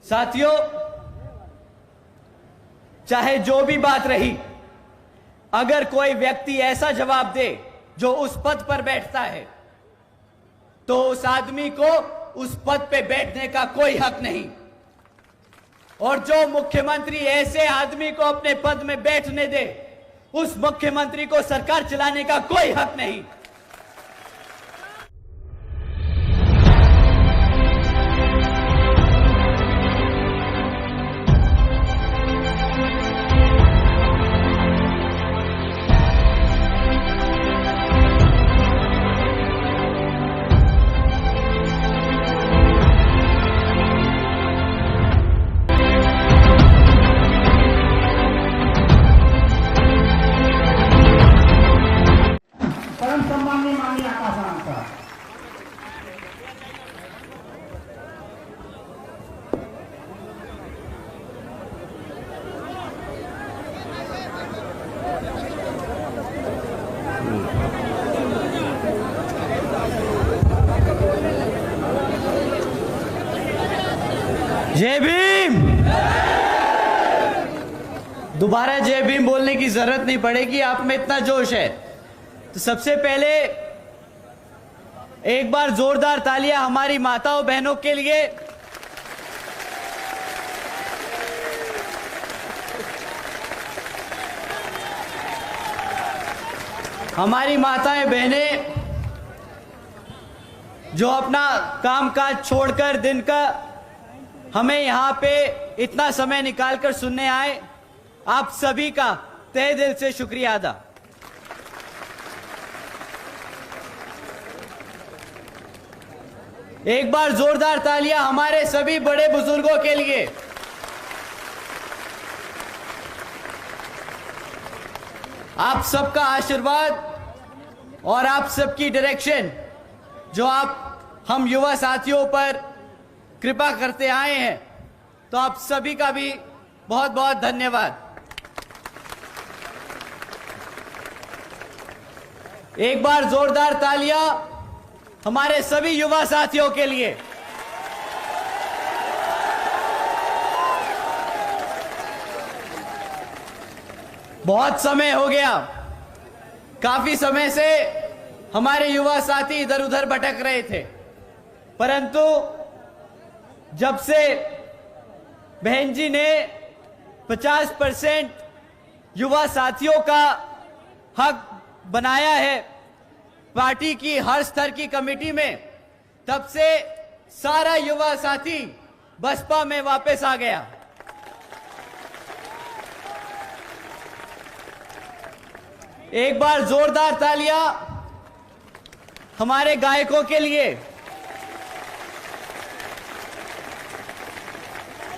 साथियों, चाहे जो भी बात रही, अगर कोई व्यक्ति ऐसा जवाब दे जो उस पद पर बैठता है, तो उस आदमी को उस पद पे बैठने का कोई हक नहीं। और जो मुख्यमंत्री ऐसे आदमी को अपने पद में बैठने दे, उस मुख्यमंत्री को सरकार चलाने का कोई हक नहीं। परम सम्माननीय माननीय आकाश सर, जय भीम। दोबारा जय भीम बोलने की जरूरत नहीं पड़ेगी, आप में इतना जोश है। तो सबसे पहले एक बार जोरदार तालियां हमारी माताओं बहनों के लिए। हमारी माताएं बहनें जो अपना कामकाज छोड़कर दिन का हमें यहां पे इतना समय निकालकर सुनने आए, आप सभी का तहे दिल से शुक्रिया अदा। एक बार जोरदार तालियां हमारे सभी बड़े बुजुर्गों के लिए। आप सबका आशीर्वाद और आप सबकी डायरेक्शन जो आप हम युवा साथियों पर कृपा करते आए हैं, तो आप सभी का भी बहुत बहुत धन्यवाद। एक बार जोरदार तालियां हमारे सभी युवा साथियों के लिए। बहुत समय हो गया, काफी समय से हमारे युवा साथी इधर उधर भटक रहे थे, परंतु जब से बहन जी ने 50% युवा साथियों का हक बनाया है पार्टी की हर स्तर की कमेटी में, तब से सारा युवा साथी बसपा में वापस आ गया। एक बार जोरदार तालियां हमारे गायकों के लिए।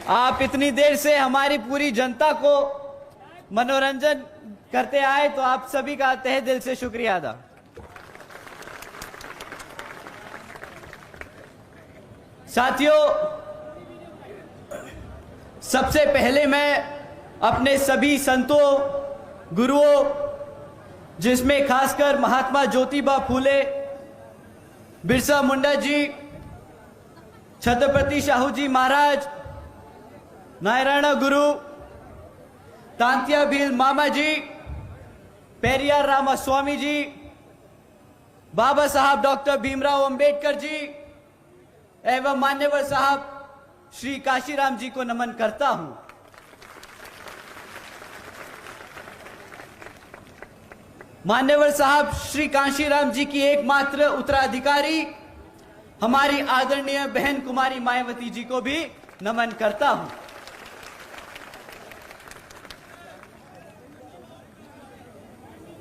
आप इतनी देर से हमारी पूरी जनता को मनोरंजन करते आए, तो आप सभी का तहे दिल से शुक्रिया अदा। साथियों, सबसे पहले मैं अपने सभी संतों, गुरुओं, जिसमें खासकर महात्मा ज्योतिबा फूले, बिरसा मुंडा जी, छत्रपति शाहू जी महाराज, नारायण गुरु, तांत्या भील मामा जी, पेरियार रामास्वामी जी, बाबा साहब डॉक्टर भीमराव अंबेडकर जी एवं मान्यवर साहब श्री काशीराम जी को नमन करता हूं। मान्यवर साहब श्री काशीराम जी की एकमात्र उत्तराधिकारी हमारी आदरणीय बहन कुमारी मायावती जी को भी नमन करता हूं।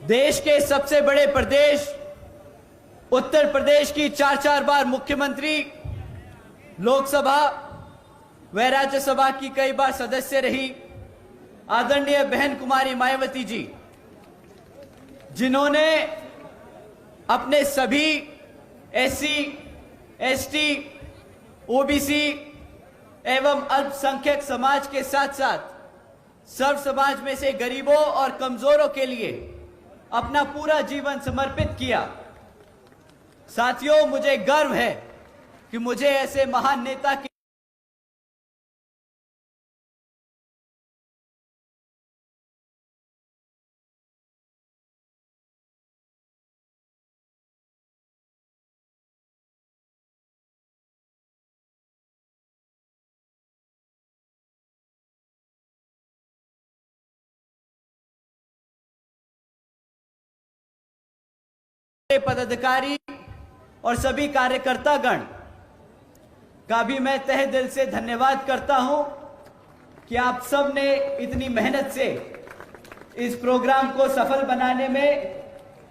देश के सबसे बड़े प्रदेश उत्तर प्रदेश की 4 बार मुख्यमंत्री, लोकसभा व राज्यसभा की कई बार सदस्य रही आदरणीय बहन कुमारी मायावती जी, जिन्होंने अपने सभी एससी, एसटी, ओबीसी एवं अल्पसंख्यक समाज के साथ साथ सर्व समाज में से गरीबों और कमजोरों के लिए अपना पूरा जीवन समर्पित किया। साथियों, मुझे गर्व है कि मुझे ऐसे महान नेता की पदाधिकारी और सभी कार्यकर्तागण का भी मैं तहे दिल से धन्यवाद करता हूं कि आप सब ने इतनी मेहनत से इस प्रोग्राम को सफल बनाने में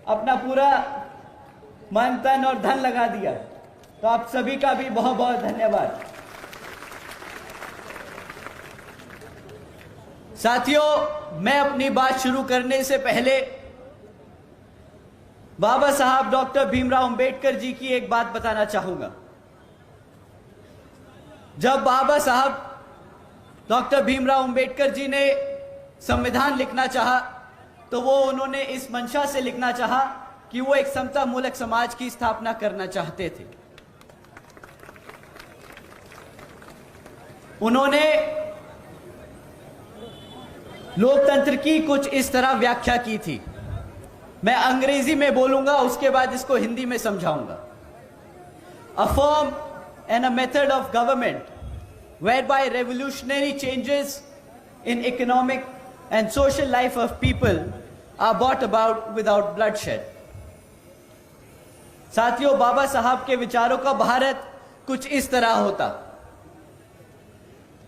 अपना पूरा मन तन और धन लगा दिया। तो आप सभी का भी बहुत बहुत धन्यवाद। साथियों, मैं अपनी बात शुरू करने से पहले बाबा साहब डॉक्टर भीमराव अंबेडकर जी की एक बात बताना चाहूंगा। जब बाबा साहब डॉक्टर भीमराव अंबेडकर जी ने संविधान लिखना चाहा, तो वो उन्होंने इस मंशा से लिखना चाहा कि वो एक समता मूलक समाज की स्थापना करना चाहते थे। उन्होंने लोकतंत्र की कुछ इस तरह व्याख्या की थी। मैं अंग्रेजी में बोलूंगा, उसके बाद इसको हिंदी में समझाऊंगा। A form and a method of government whereby revolutionary changes in economic and social life of people are brought about without bloodshed। साथियों, बाबा साहब के विचारों का भारत कुछ इस तरह होता।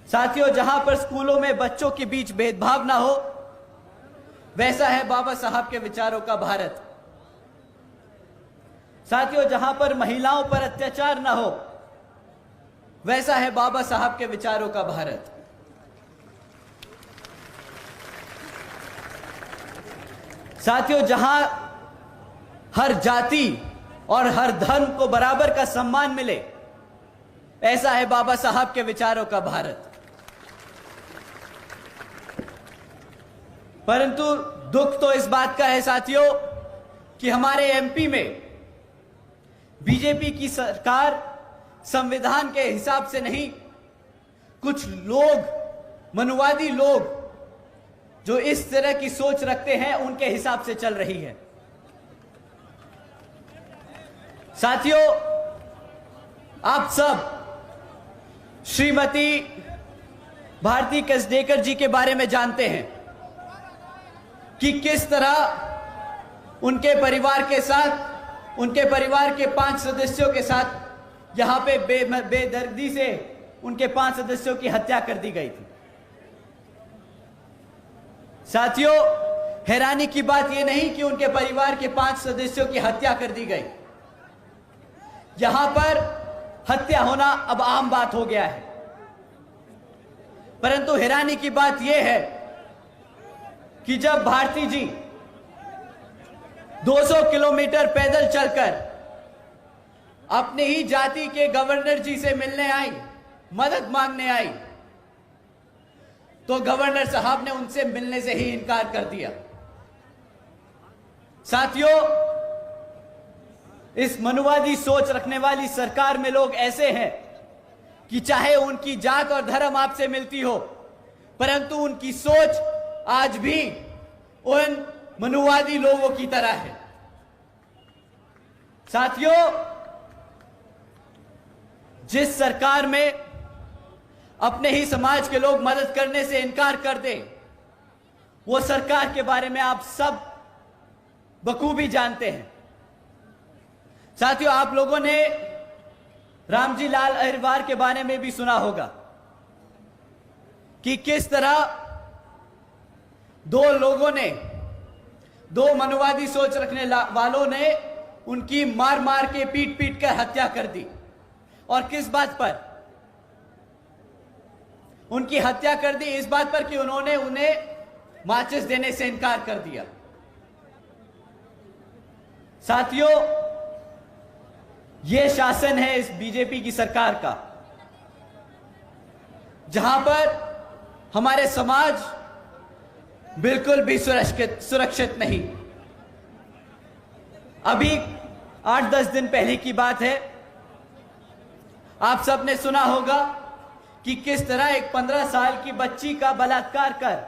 साथियों, जहां पर स्कूलों में बच्चों के बीच भेदभाव ना हो, वैसा है बाबा साहब के विचारों का भारत। साथियों, जहां पर महिलाओं पर अत्याचार ना हो, वैसा है बाबा साहब के विचारों का भारत। साथियों, जहां हर जाति और हर धर्म को बराबर का सम्मान मिले, ऐसा है बाबा साहब के विचारों का भारत। परंतु दुख तो इस बात का है साथियों कि हमारे एमपी में बीजेपी की सरकार संविधान के हिसाब से नहीं, कुछ लोग, मनुवादी लोग जो इस तरह की सोच रखते हैं, उनके हिसाब से चल रही है। साथियों, आप सब श्रीमती भारती कसडेकर जी के बारे में जानते हैं कि किस तरह उनके परिवार के साथ, उनके परिवार के 5 सदस्यों के साथ यहां पे बेदर्दी से उनके 5 सदस्यों की हत्या कर दी गई थी। साथियों, हैरानी की बात यह नहीं कि उनके परिवार के 5 सदस्यों की हत्या कर दी गई। यहां पर हत्या होना अब आम बात हो गया है। परंतु हैरानी की बात यह है कि जब भारती जी 200 किलोमीटर पैदल चलकर अपने ही जाति के गवर्नर जी से मिलने आई, मदद मांगने आई, तो गवर्नर साहब ने उनसे मिलने से ही इनकार कर दिया। साथियों, इस मनुवादी सोच रखने वाली सरकार में लोग ऐसे हैं कि चाहे उनकी जात और धर्म आपसे मिलती हो, परंतु उनकी सोच आज भी उन मनुवादी लोगों की तरह है। साथियों, जिस सरकार में अपने ही समाज के लोग मदद करने से इनकार कर दे, वो सरकार के बारे में आप सब बखूबी जानते हैं। साथियों, आप लोगों ने रामजी लाल अहिरवार के बारे में भी सुना होगा कि किस तरह 2 लोगों ने, 2 मनुवादी सोच रखने वालों ने उनकी मार मार के, पीट पीट कर हत्या कर दी। और किस बात पर उनकी हत्या कर दी? इस बात पर कि उन्होंने उन्हें माचिस देने से इनकार कर दिया। साथियों, यह शासन है इस बीजेपी की सरकार का, जहां पर हमारे समाज बिल्कुल भी सुरक्षित नहीं। अभी 8-10 दिन पहले की बात है, आप सबने सुना होगा कि किस तरह एक 15 साल की बच्ची का बलात्कार कर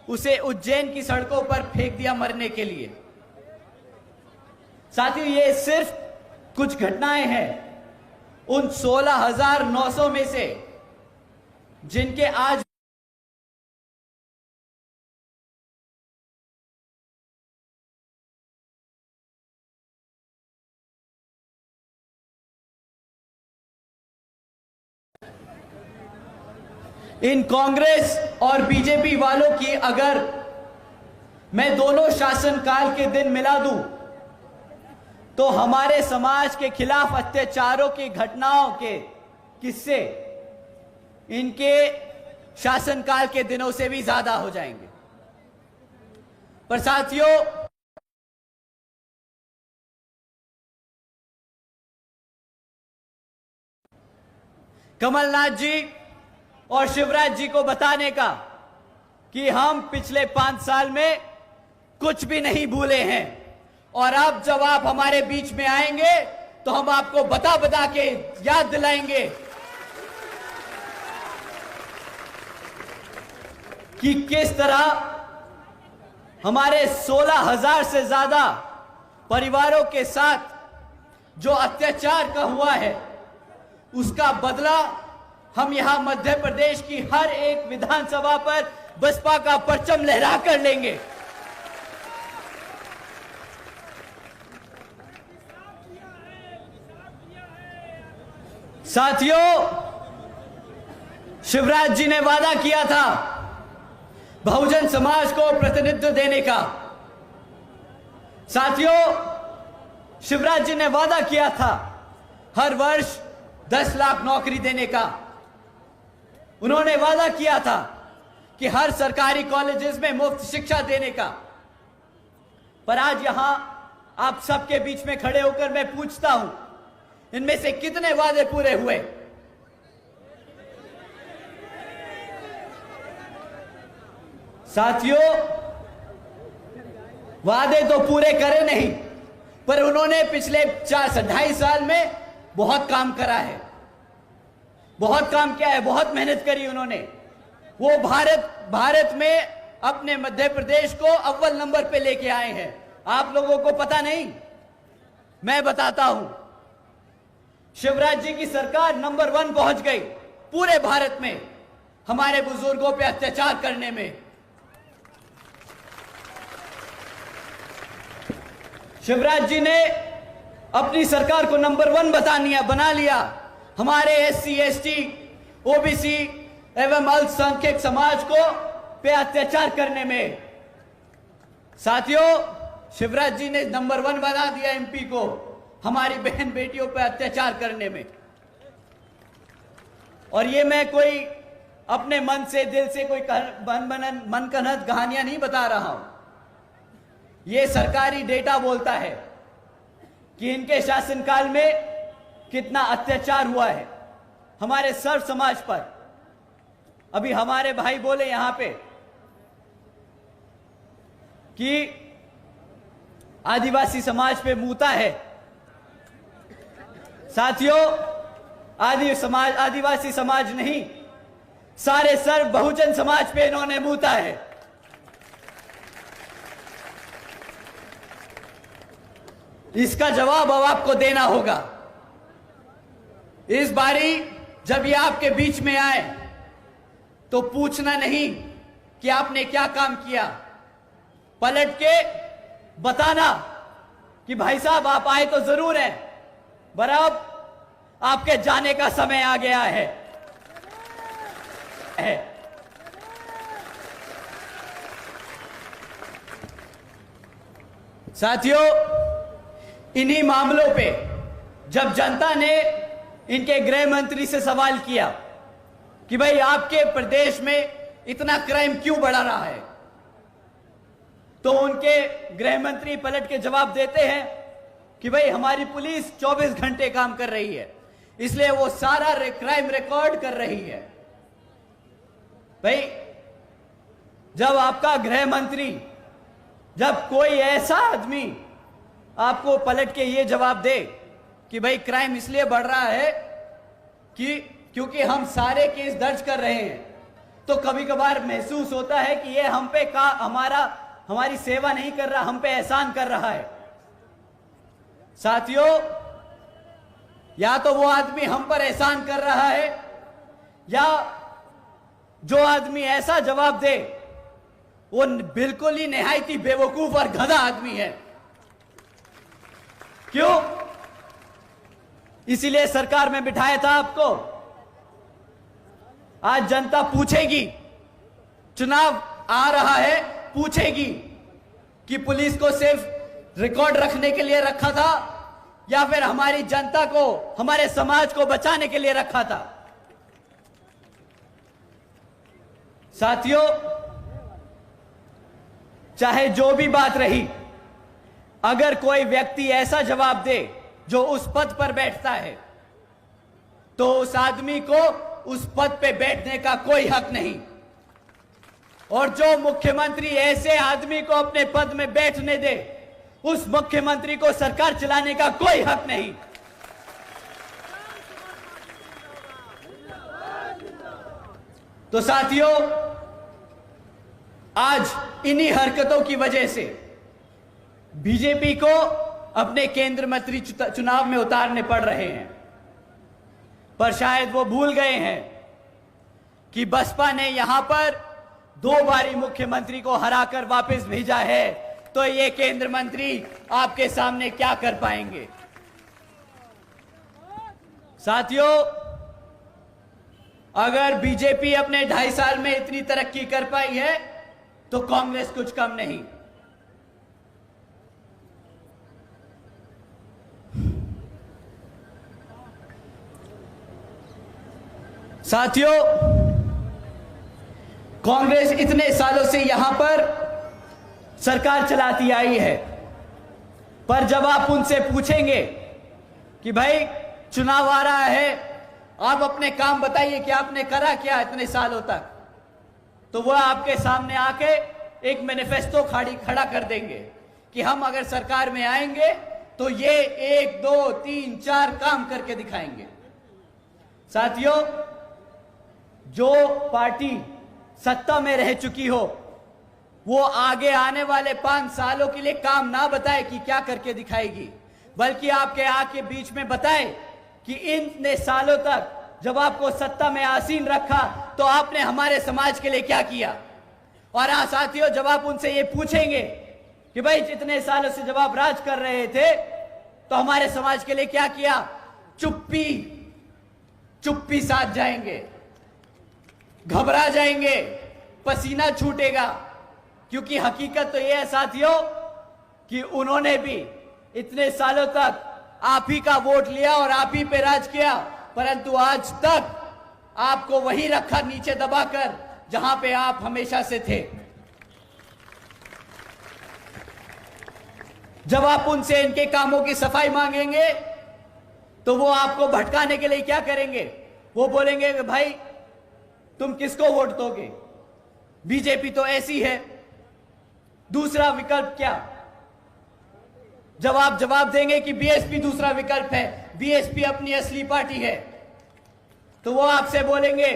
उसे उज्जैन की सड़कों पर फेंक दिया मरने के लिए। साथियों, ये सिर्फ कुछ घटनाएं हैं उन 16,900 में से जिनके आज इन कांग्रेस और बीजेपी वालों की अगर मैं दोनों शासनकाल के दिन मिला दूं तो हमारे समाज के खिलाफ अत्याचारों की घटनाओं के किस्से इनके शासनकाल के दिनों से भी ज्यादा हो जाएंगे। पर साथियों, कमलनाथ जी और शिवराज जी को बताने का कि हम पिछले 5 साल में कुछ भी नहीं भूले हैं और अब जब आप हमारे बीच में आएंगे तो हम आपको बता बता के याद दिलाएंगे कि किस तरह हमारे 16,000 से ज्यादा परिवारों के साथ जो अत्याचार का हुआ है उसका बदला हम यहां मध्य प्रदेश की हर एक विधानसभा पर बसपा का परचम लहरा कर लेंगे। साथियों, शिवराज जी ने वादा किया था बहुजन समाज को प्रतिनिधित्व देने का। साथियों, शिवराज जी ने वादा किया था हर वर्ष 10 लाख नौकरी देने का। उन्होंने वादा किया था कि हर सरकारी कॉलेजेस में मुफ्त शिक्षा देने का। पर आज यहां आप सबके बीच में खड़े होकर मैं पूछता हूं, इनमें से कितने वादे पूरे हुए? साथियों, वादे तो पूरे करे नहीं, पर उन्होंने पिछले 2.5 साल में बहुत काम करा है, बहुत काम किया है, बहुत मेहनत करी उन्होंने। वो भारत में अपने मध्य प्रदेश को अव्वल नंबर पे लेके आए हैं। आप लोगों को पता नहीं, मैं बताता हूं। शिवराज जी की सरकार नंबर 1 पहुंच गई पूरे भारत में हमारे बुजुर्गों पे अत्याचार करने में। शिवराज जी ने अपनी सरकार को नंबर 1 बना लिया हमारे SC, ST, OBC एवं अल्पसंख्यक समाज को पे अत्याचार करने में। साथियों, शिवराज जी ने नंबर 1 बना दिया MP को हमारी बहन बेटियों पर अत्याचार करने में। और ये मैं कोई अपने मन से, दिल से कोई मनगढ़ंत कहानियां नहीं बता रहा हूं। ये सरकारी डेटा बोलता है कि इनके शासनकाल में कितना अत्याचार हुआ है हमारे सर्व समाज पर। अभी हमारे भाई बोले यहां पे कि आदिवासी समाज पे मूता है। साथियों, आदिवासी समाज नहीं, सारे सर्व बहुजन समाज पे इन्होंने मूता है। इसका जवाब अब आपको देना होगा। इस बारी जब ये आपके बीच में आए तो पूछना नहीं कि आपने क्या काम किया, पलट के बताना कि भाई साहब आप आए तो जरूर है, पर अब आपके जाने का समय आ गया है। साथियों, इन्हीं मामलों पे जब जनता ने इनके गृह मंत्री से सवाल किया कि भाई आपके प्रदेश में इतना क्राइम क्यों बढ़ा रहा है, तो उनके गृह मंत्री पलट के जवाब देते हैं कि भाई हमारी पुलिस 24 घंटे काम कर रही है, इसलिए वो सारा क्राइम रिकॉर्ड कर रही है। भाई, जब आपका गृह मंत्री, जब कोई ऐसा आदमी आपको पलट के ये जवाब दे कि भाई क्राइम इसलिए बढ़ रहा है कि क्योंकि हम सारे केस दर्ज कर रहे हैं, तो कभी कभार महसूस होता है कि ये हम पे हमारी सेवा नहीं कर रहा, हम पे एहसान कर रहा है। साथियों, या तो वो आदमी हम पर एहसान कर रहा है, या जो आदमी ऐसा जवाब दे वो बिल्कुल ही निहायती बेवकूफ और गधा आदमी है। क्यों? इसीलिए सरकार में बिठाया था आपको आज जनता पूछेगी, चुनाव आ रहा है, पूछेगी कि पुलिस को सिर्फ रिकॉर्ड रखने के लिए रखा था या फिर हमारी जनता को, हमारे समाज को बचाने के लिए रखा था। साथियों, चाहे जो भी बात रही, अगर कोई व्यक्ति ऐसा जवाब दे जो उस पद पर बैठता है, तो उस आदमी को उस पद पे बैठने का कोई हक नहीं। और जो मुख्यमंत्री ऐसे आदमी को अपने पद में बैठने दे, उस मुख्यमंत्री को सरकार चलाने का कोई हक नहीं। तो साथियों, आज इन्हीं हरकतों की वजह से बीजेपी को अपने केंद्र मंत्री चुनाव में उतारने पड़ रहे हैं। पर शायद वो भूल गए हैं कि बसपा ने यहां पर 2 बारी मुख्यमंत्री को हराकर वापस भेजा है, तो ये केंद्र मंत्री आपके सामने क्या कर पाएंगे। साथियों, अगर बीजेपी अपने 2.5 साल में इतनी तरक्की कर पाई है, तो कांग्रेस कुछ कम नहीं। साथियों, कांग्रेस इतने सालों से यहां पर सरकार चलाती आई है, पर जब आप उनसे पूछेंगे कि भाई चुनाव आ रहा है, आप अपने काम बताइए कि आपने करा क्या इतने सालों तक, तो वह आपके सामने आके एक मैनिफेस्टो खड़ा कर देंगे कि हम अगर सरकार में आएंगे तो ये 1, 2, 3, 4 काम करके दिखाएंगे। साथियों, जो पार्टी सत्ता में रह चुकी हो, वो आगे आने वाले 5 सालों के लिए काम ना बताए कि क्या करके दिखाएगी, बल्कि आपके आके बीच में बताए कि इतने सालों तक जब आपको सत्ता में आसीन रखा तो आपने हमारे समाज के लिए क्या किया। और हाँ साथियों, जब आप उनसे ये पूछेंगे कि भाई जितने सालों से जब आप राज कर रहे थे तो हमारे समाज के लिए क्या किया, चुप्पी साध जाएंगे, घबरा जाएंगे, पसीना छूटेगा। क्योंकि हकीकत तो यह है साथियों कि उन्होंने भी इतने सालों तक आप ही का वोट लिया और आप ही पे राज किया, परंतु आज तक आपको वही रखा नीचे दबाकर जहां पे आप हमेशा से थे। जब आप उनसे इनके कामों की सफाई मांगेंगे तो वो आपको भटकाने के लिए क्या करेंगे, वो बोलेंगे कि भाई तुम किसको वोट दोगे, बीजेपी तो ऐसी है। दूसरा विकल्प क्या, जब आप जवाब देंगे कि बीएसपी दूसरा विकल्प है, बीएसपी अपनी असली पार्टी है, तो वो आपसे बोलेंगे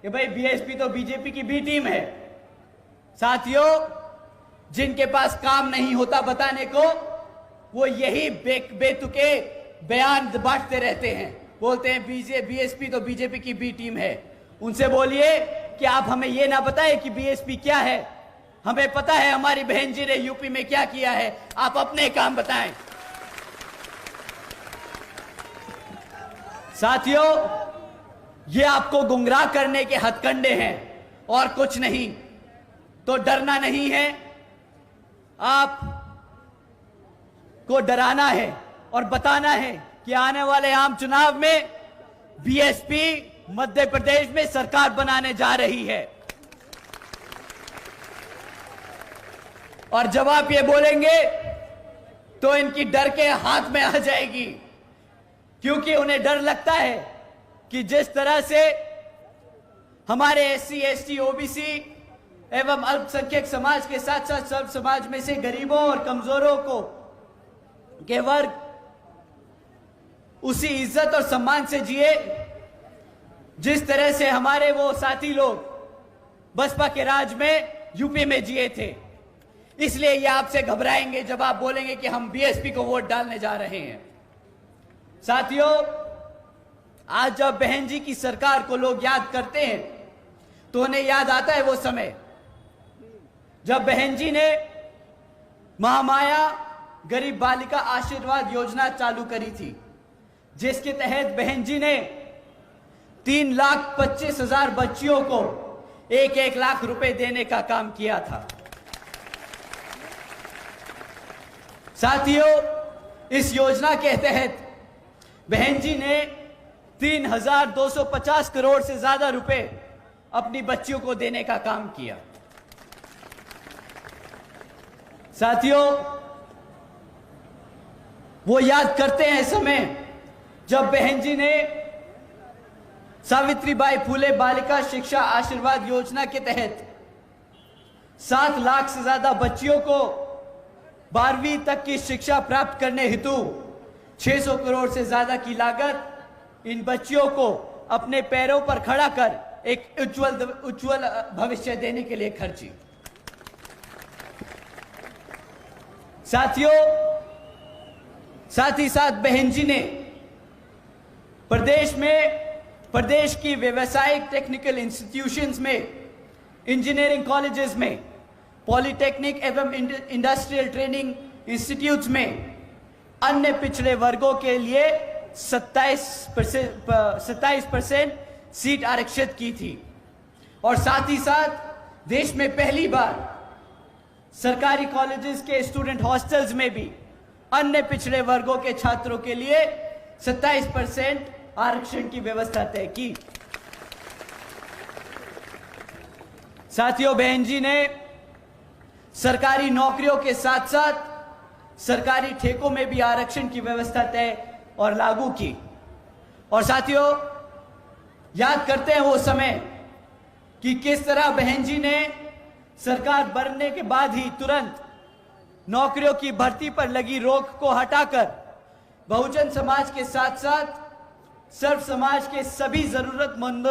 कि भाई बीएसपी तो बीजेपी की बी टीम है। साथियों, जिनके पास काम नहीं होता बताने को, वो यही बेतुके बयान बांटते रहते हैं, बोलते हैं बीएसपी तो बीजेपी की बी टीम है। उनसे बोलिए कि आप हमें यह ना बताएं कि बीएसपी क्या है, हमें पता है हमारी बहन जी ने यूपी में क्या किया है, आप अपने काम बताएं। साथियों, ये आपको गुमराह करने के हथकंडे हैं और कुछ नहीं। तो डरना नहीं है, आप को डराना है और बताना है कि आने वाले आम चुनाव में बीएसपी मध्य प्रदेश में सरकार बनाने जा रही है। और जब आप ये बोलेंगे तो इनकी डर के हाथ में आ जाएगी, क्योंकि उन्हें डर लगता है कि जिस तरह से हमारे एससी, एसटी, ओबीसी एवं अल्पसंख्यक समाज के साथ साथ सब समाज में से गरीबों और कमजोरों को के वर्ग उसी इज्जत और सम्मान से जिए जिस तरह से हमारे वो साथी लोग बसपा के राज में यूपी में जिए थे। इसलिए ये आपसे घबराएंगे जब आप बोलेंगे कि हम बीएसपी को वोट डालने जा रहे हैं। साथियों, आज जब बहन जी की सरकार को लोग याद करते हैं तो उन्हें याद आता है वो समय जब बहन जी ने महामाया गरीब बालिका आशीर्वाद योजना चालू करी थी, जिसके तहत बहन जी ने 3,25,000 बच्चियों को 1-1 लाख रुपए देने का काम किया था। साथियों, इस योजना के तहत बहन जी ने 3,250 करोड़ से ज्यादा रुपए अपनी बच्चियों को देने का काम किया। साथियों, वो याद करते हैं समय जब बहन जी ने सावित्रीबाई फुले बालिका शिक्षा आशीर्वाद योजना के तहत 7 लाख से ज्यादा बच्चियों को 12वीं तक की शिक्षा प्राप्त करने हेतु 600 करोड़ से ज्यादा की लागत इन बच्चियों को अपने पैरों पर खड़ा कर एक उज्जवल भविष्य देने के लिए खर्ची। साथियों, साथ ही साथ बहन जी ने प्रदेश की व्यवसायिक टेक्निकल इंस्टीट्यूशंस में, इंजीनियरिंग कॉलेजेस में, पॉलिटेक्निक एवं इंडस्ट्रियल ट्रेनिंग इंस्टीट्यूट्स में अन्य पिछड़े वर्गों के लिए 27% सीट आरक्षित की थी। और साथ ही साथ देश में पहली बार सरकारी कॉलेजेस के स्टूडेंट हॉस्टल्स में भी अन्य पिछड़े वर्गों के छात्रों के लिए 27% आरक्षण की व्यवस्था तय की। साथियों, बहन जी ने सरकारी नौकरियों के साथ साथ सरकारी ठेकों में भी आरक्षण की व्यवस्था तय और लागू की। और साथियों, याद करते हैं वो समय कि किस तरह बहन जी ने सरकार बनने के बाद ही तुरंत नौकरियों की भर्ती पर लगी रोक को हटाकर बहुजन समाज के साथ साथ सर्व समाज के सभी जरूरतमंद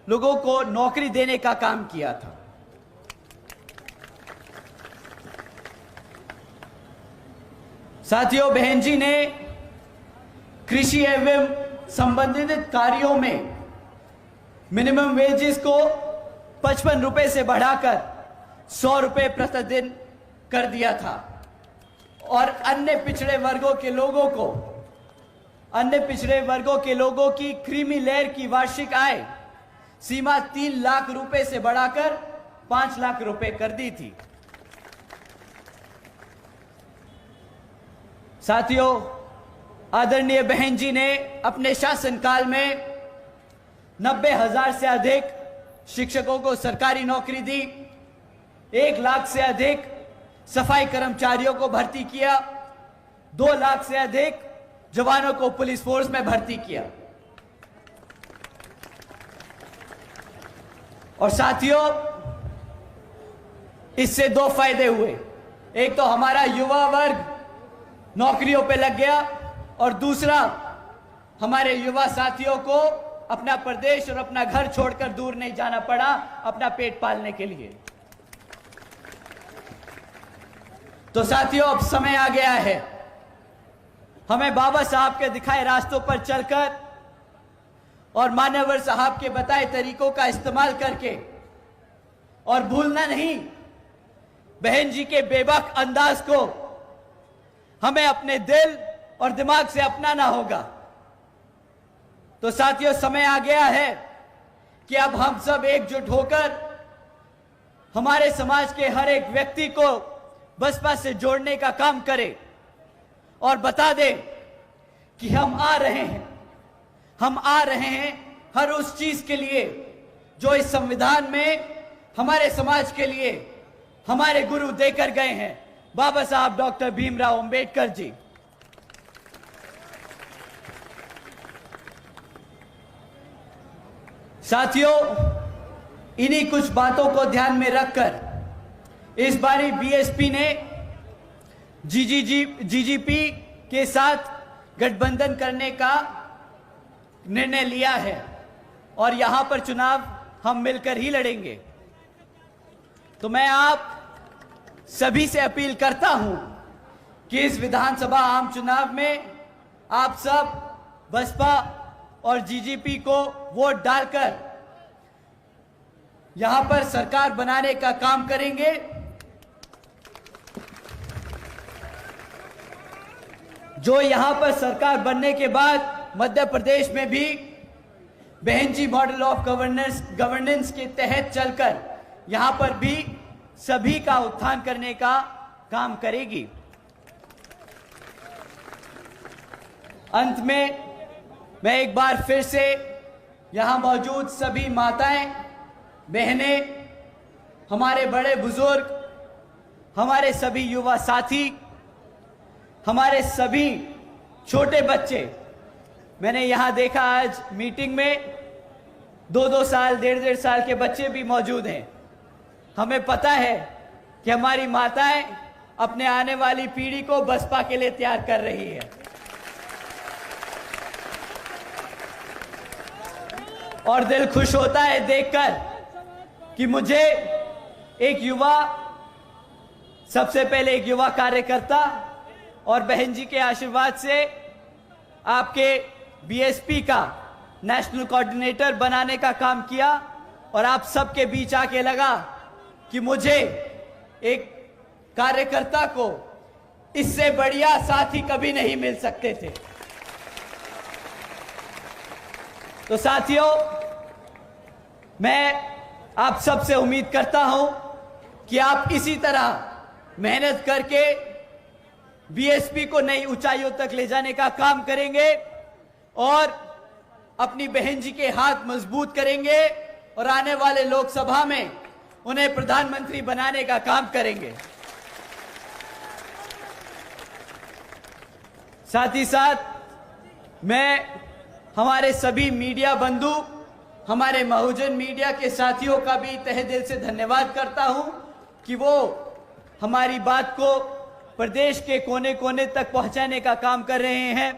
लोगों को नौकरी देने का काम किया था। साथियों, बहन जी ने कृषि एवं संबंधित कार्यों में मिनिमम वेजेस को 55 रुपए से बढ़ाकर 100 रुपए प्रतिदिन कर दिया था। और अन्य पिछड़े वर्गों के लोगों की क्रीमी लेयर की वार्षिक आय सीमा 3 लाख रुपए से बढ़ाकर 5 लाख रुपए कर दी थी। साथियों, आदरणीय बहन जी ने अपने शासनकाल में 90,000 से अधिक शिक्षकों को सरकारी नौकरी दी, 1 लाख से अधिक सफाई कर्मचारियों को भर्ती किया, 2 लाख से अधिक जवानों को पुलिस फोर्स में भर्ती किया। और साथियों, इससे 2 फायदे हुए। एक तो हमारा युवा वर्ग नौकरियों पे लग गया और दूसरा हमारे युवा साथियों को अपना प्रदेश और अपना घर छोड़कर दूर नहीं जाना पड़ा अपना पेट पालने के लिए। तो साथियों, अब समय आ गया है हमें बाबा साहब के दिखाए रास्तों पर चलकर और मान्यवर साहब के बताए तरीकों का इस्तेमाल करके, और भूलना नहीं बहन जी के बेबाक अंदाज को हमें अपने दिल और दिमाग से अपनाना होगा। तो साथियों, समय आ गया है कि अब हम सब एकजुट होकर हमारे समाज के हर एक व्यक्ति को बसपा से जोड़ने का काम करें और बता दें कि हम आ रहे हैं हर उस चीज के लिए जो इस संविधान में हमारे समाज के लिए हमारे गुरु देकर गए हैं, बाबा साहब डॉक्टर भीमराव अंबेडकर जी। साथियों, इन्हीं कुछ बातों को ध्यान में रखकर इस बारी बीएसपी ने जीजीपी के साथ गठबंधन करने का निर्णय लिया है और यहां पर चुनाव हम मिलकर ही लड़ेंगे। तो मैं आप सभी से अपील करता हूं कि इस विधानसभा आम चुनाव में आप सब बसपा और जीजीपी को वोट डालकर यहां पर सरकार बनाने का काम करेंगे। जो यहां पर सरकार बनने के बाद मध्य प्रदेश में भी बहन जी मॉडल ऑफ गवर्नेंस के तहत चलकर यहां पर भी सभी का उत्थान करने का काम करेगी। अंत में मैं एक बार फिर से यहां मौजूद सभी माताएं, बहनें, हमारे बड़े बुजुर्ग, हमारे सभी युवा साथी, हमारे सभी छोटे बच्चे, मैंने यहां देखा आज मीटिंग में 2-2 साल, 1.5 साल के बच्चे भी मौजूद हैं। हमें पता है कि हमारी माताएं अपने आने वाली पीढ़ी को बसपा के लिए तैयार कर रही है। और दिल खुश होता है देखकर कि मुझे एक युवा, सबसे पहले एक युवा कार्यकर्ता और बहन जी के आशीर्वाद से आपके बीएसपी का नेशनल कोऑर्डिनेटर बनाने का काम किया और आप सबके बीच आके लगा कि मुझे एक कार्यकर्ता को इससे बढ़िया साथी कभी नहीं मिल सकते थे। तो साथियों, मैं आप सबसे उम्मीद करता हूं कि आप इसी तरह मेहनत करके बीएसपी को नई ऊंचाइयों तक ले जाने का काम करेंगे और अपनी बहन जी के हाथ मजबूत करेंगे और आने वाले लोकसभा में उन्हें प्रधानमंत्री बनाने का काम करेंगे। साथ ही साथ मैं हमारे सभी मीडिया बंधु, हमारे बहुजन मीडिया के साथियों का भी तहे दिल से धन्यवाद करता हूं कि वो हमारी बात को प्रदेश के कोने कोने तक पहुंचाने का काम कर रहे हैं।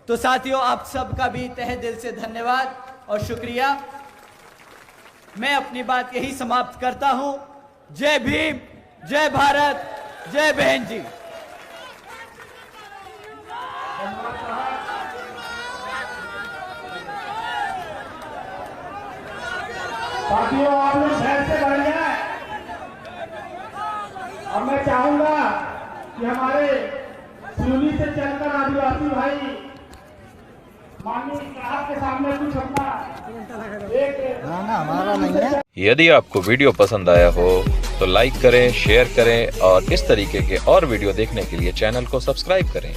तो साथियों, आप सबका भी तहे दिल से धन्यवाद और शुक्रिया। मैं अपनी बात यही समाप्त करता हूं। जय भीम, जय भारत, जय बहन जी। साथियों, आप लोग शहर से बढ़ जाए। अब मैं चाहूंगा कि हमारे सिवनी से चलकर आदिवासी भाई माननीय साहब के सामने कुछ अपना हमारा नहीं है। यदि आपको वीडियो पसंद आया हो तो लाइक करें, शेयर करें और इस तरीके के और वीडियो देखने के लिए चैनल को सब्सक्राइब करें।